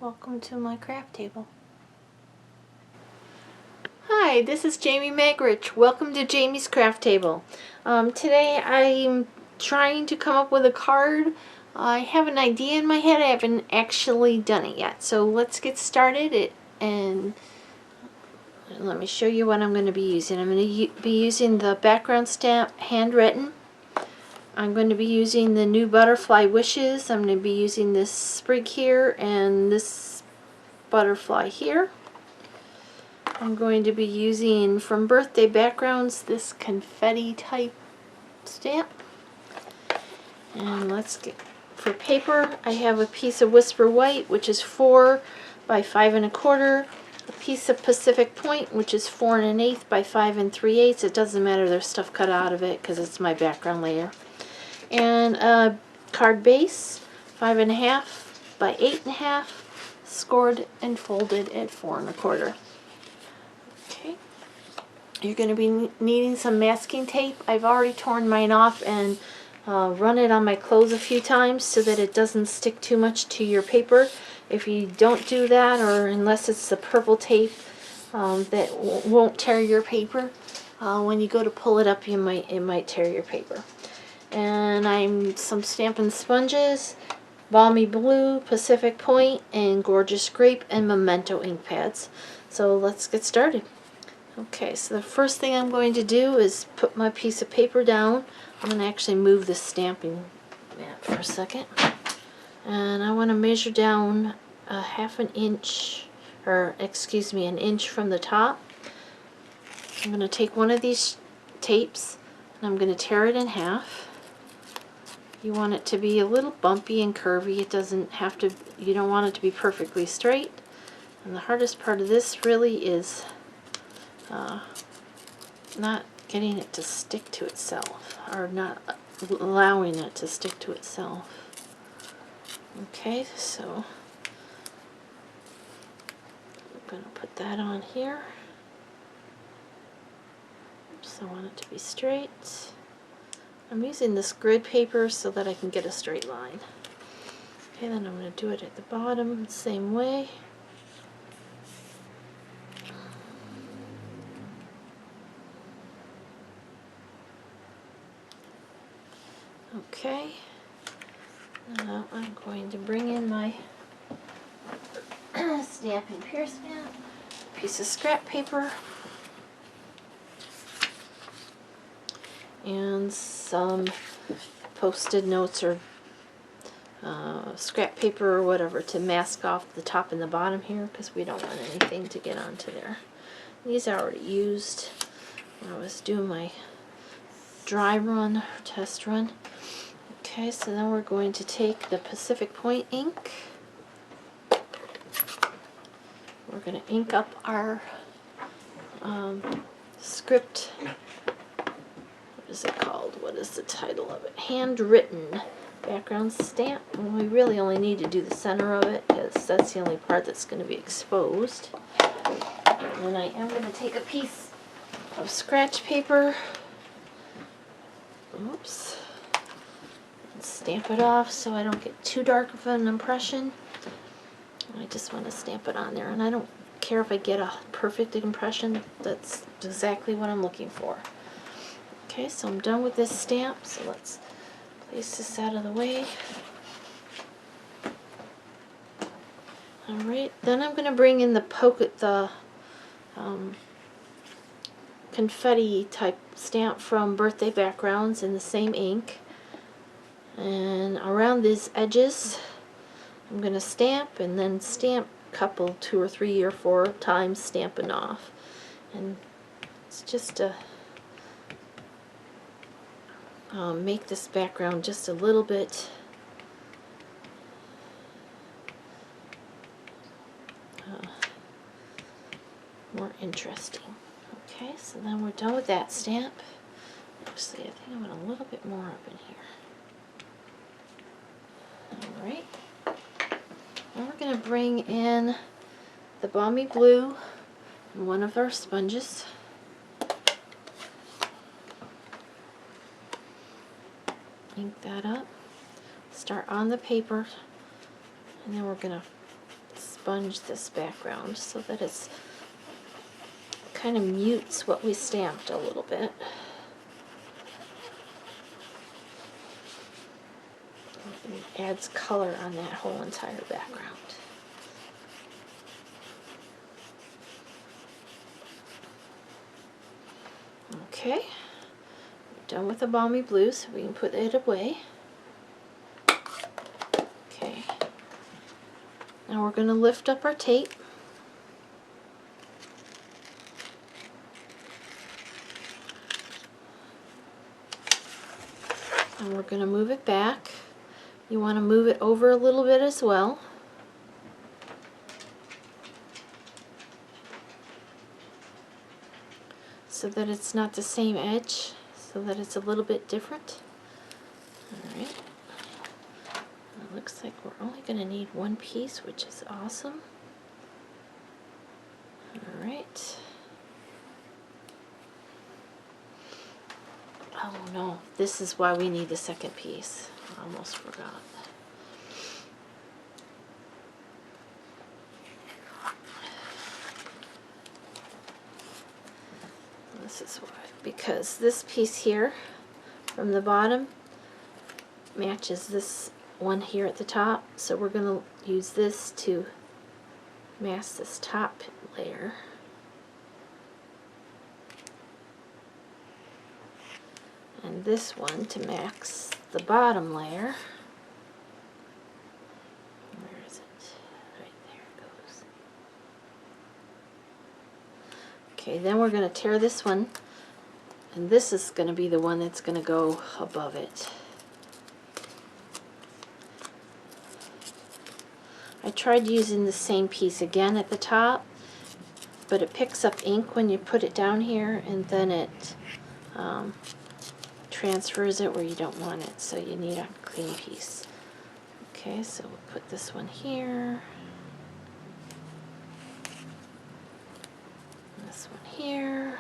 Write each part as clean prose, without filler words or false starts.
Welcome to my craft table. Hi, this is Jamie Magrich. Welcome to Jamie's Craft Table. Today I'm trying to come up with a card. I have an idea in my head. I haven't actually done it yet. So let's get started and let me show you what I'm going to be using. I'm going to be using the background stamp handwritten. I'm going to be using the new butterfly wishes. I'm going to be using this sprig here and this butterfly here. I'm going to be using from Birthday Backgrounds this confetti type stamp. And let's get, for paper I have a piece of Whisper White which is 4 by 5 1/4, a piece of Pacific Point which is 4 1/8 by 5 3/8. It doesn't matter, there's stuff cut out of it because it's my background layer. And a card base 5 1/2 by 8 1/2, scored and folded at 4 1/4. Okay, you're going to be needing some masking tape. I've already torn mine off and run it on my clothes a few times so that it doesn't stick too much to your paper. If you don't do that, or unless it's the purple tape that won't tear your paper, when you go to pull it up, it might tear your paper. And I'm some Stampin' sponges, Balmy Blue, Pacific Point, and Gorgeous Grape, and Memento ink pads. So let's get started. Okay, so the first thing I'm going to do is put my piece of paper down. I'm going to actually move the stamping mat for a second. And I want to measure down a 1/2 inch, or excuse me, an inch from the top. I'm going to take one of these tapes and I'm going to tear it in half. You want it to be a little bumpy and curvy. It doesn't have to, you don't want it to be perfectly straight. And the hardest part of this really is not getting it to stick to itself, or not allowing it to stick to itself. Okay, so I'm going to put that on here. Oops, I want it to be straight. I'm using this grid paper so that I can get a straight line. Okay, then I'm going to do it at the bottom the same way. Okay, now I'm going to bring in my Stampin' Pierce mat, piece of scrap paper, and some Post-it notes or scrap paper or whatever to mask off the top and the bottom here, because we don't want anything to get onto there. These are already used when I was doing my dry run, test run. Okay, so then we're going to take the Pacific Point ink. We're going to ink up our script. What is it called? What is the title of it? Handwritten background stamp. And we really only need to do the center of it because that's the only part that's going to be exposed. And then I am going to take a piece of scratch paper. Oops. Stamp it off so I don't get too dark of an impression. I just want to stamp it on there, and I don't care if I get a perfect impression. That's exactly what I'm looking for. Okay, so I'm done with this stamp, so let's place this out of the way. Alright, then I'm going to bring in the confetti type stamp from Birthday Backgrounds in the same ink. And around these edges I'm going to stamp, and then stamp a couple, 2 or 3 or 4 times, stamping off. And it's just to make this background just a little bit more interesting. Okay, so then we're done with that stamp. Actually, I think I want a little bit more up in here. Alright, now we're going to bring in the Balmy Blue and one of our sponges. Ink that up. Start on the paper, and then we're going to sponge this background so that it's kind of mutes what we stamped a little bit. It adds color on that whole entire background. Okay, we're done with the balmy blue, so we can put it away. Okay, now we're going to lift up our tape. And we're going to move it back. You want to move it over a little bit as well. So that it's not the same edge, so that it's a little bit different. Alright. It looks like we're only going to need one piece, which is awesome. Alright. Oh no, this is why we need the second piece. I almost forgot. This is why, because this piece here from the bottom matches this one here at the top, so we're going to use this to mask this top layer. And this one to mask the bottom layer. Where is it? Right there it goes. Okay, then we're going to tear this one, and this is going to be the one that's going to go above it. I tried using the same piece again at the top, but it picks up ink when you put it down here, and then it transfers it where you don't want it, so you need a clean piece. Okay, so we'll put this one here, this one here.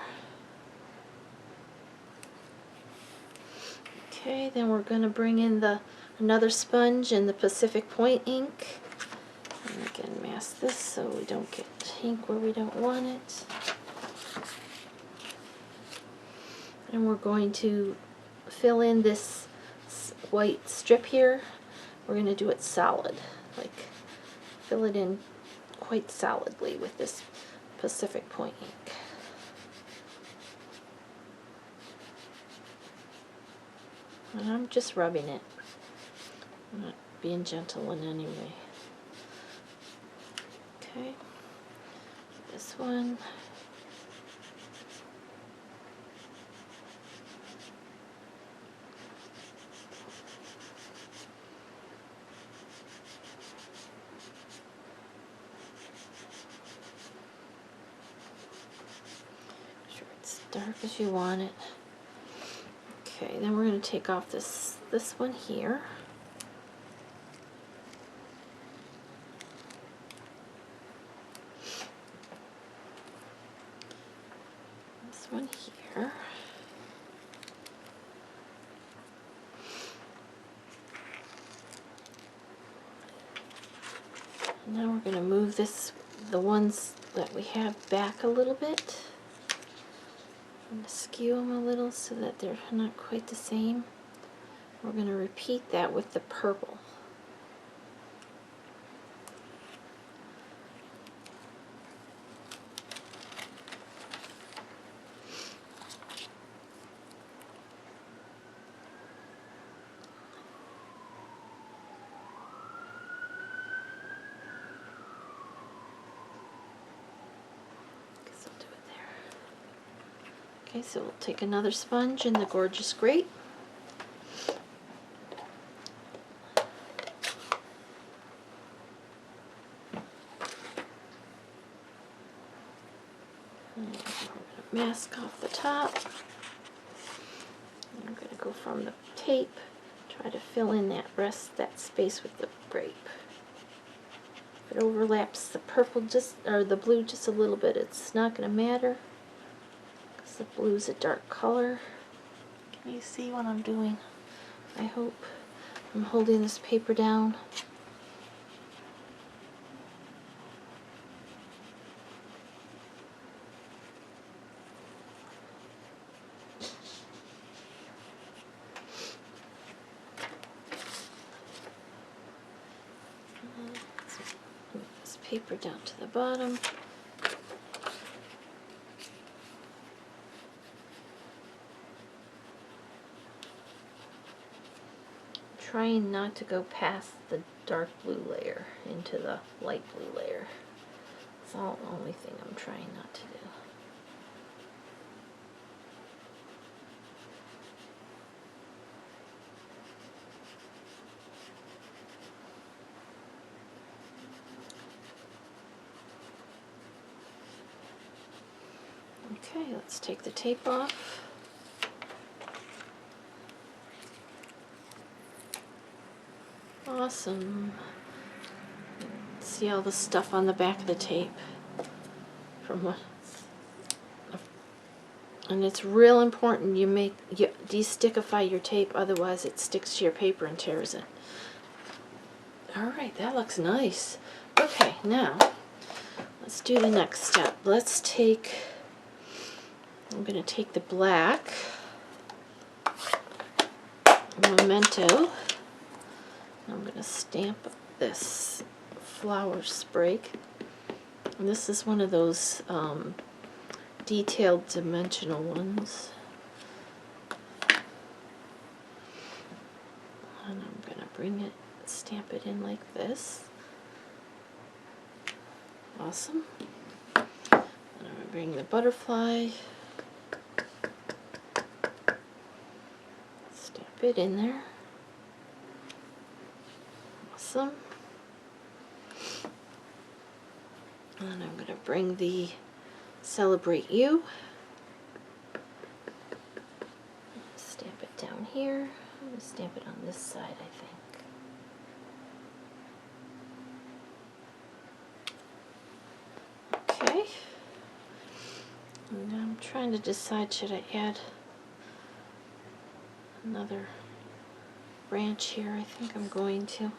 Okay, then we're going to bring in another sponge and the Pacific Point ink. And again, mask this so we don't get ink where we don't want it. And we're going to fill in this white strip here. We're going to do it solid, like fill it in quite solidly with this Pacific Point ink. And I'm just rubbing it. I'm not being gentle in any way. Okay, this one. Sure it's dark as you want it. Okay, then we're going to take off this one here. This one here. And now we're going to move the ones that we have back a little bit. I'm going to skew them a little so that they're not quite the same. We're going to repeat that with the purple. Okay, so we'll take another sponge and the Gorgeous Grape. And we're going to mask off the top. And I'm going to go from the tape, try to fill in that space with the grape. If it overlaps the purple or the blue just a little bit, it's not going to matter. The blue's a dark color. Can you see what I'm doing? I hope. I'm holding this paper down. paper down to the bottom. Trying not to go past the dark blue layer into the light blue layer. It's the only thing I'm trying not to do. Okay, let's take the tape off. Awesome. See all the stuff on the back of the tape from what, and it's real important you de-stickify your tape, otherwise it sticks to your paper and tears it. Alright, that looks nice. Okay, now let's do the next step. I'm going to take the black Memento. I'm going to stamp this flower sprig. And this is one of those detailed dimensional ones. And I'm going to stamp it in like this. Awesome. And I'm going to bring the butterfly. Stamp it in there. Awesome. And I'm going to bring the Celebrate You. Stamp it down here. I'm going to stamp it on this side, I think. Okay. And now I'm trying to decide, should I add another branch here? I think I'm going to.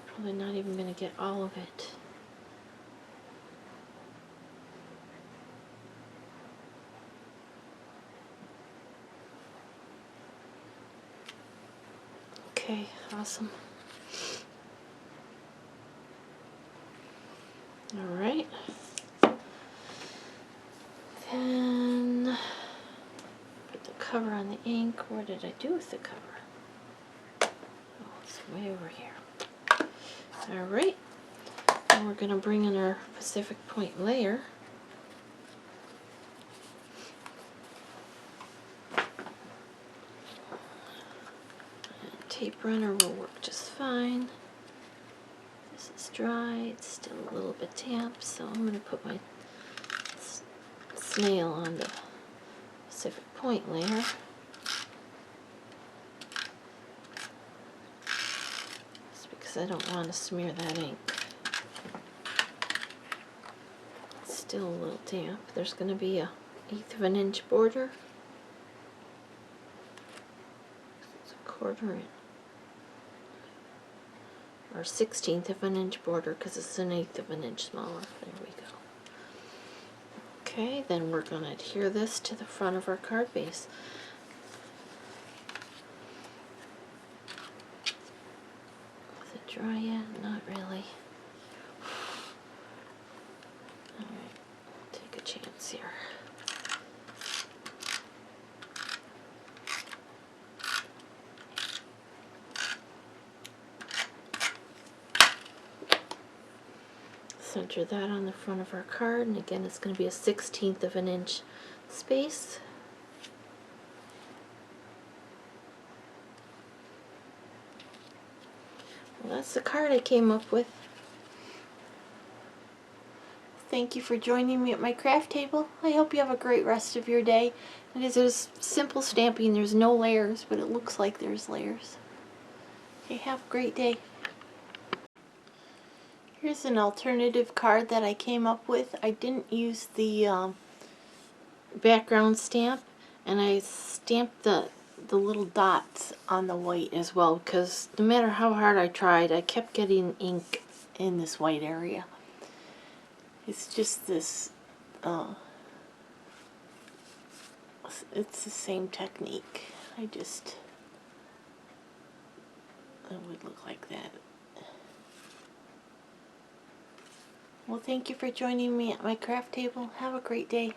Probably not even going to get all of it. Okay, awesome. Alright. Then put the cover on the ink. What did I do with the cover? Oh, it's way over here. Alright. Now we're going to bring in our Pacific Point layer. Tape runner will work just fine. This is dry, it's still a little bit damp, so I'm going to put my snail on the Pacific Point layer. Just because I don't want to smear that ink. It's still a little damp. There's going to be a 1/8 of an inch border. It's a 1/4 inch. Or 1/16 of an inch border, because it's an 1/8 of an inch smaller. There we go. Okay, then we're going to adhere this to the front of our card base. Is it dry yet? Not really. Alright, take a chance here. Center that on the front of our card, and again it's going to be a 1/16 of an inch space. Well, that's the card I came up with. Thank you for joining me at my craft table. I hope you have a great rest of your day. It is a simple stamping, there's no layers, but it looks like there's layers. Okay, have a great day. Here's an alternative card that I came up with. I didn't use the background stamp, and I stamped the little dots on the white as well, because no matter how hard I tried, I kept getting ink in this white area. It's just this, it's the same technique. I just It would look like that. Well, thank you for joining me at my craft table. Have a great day.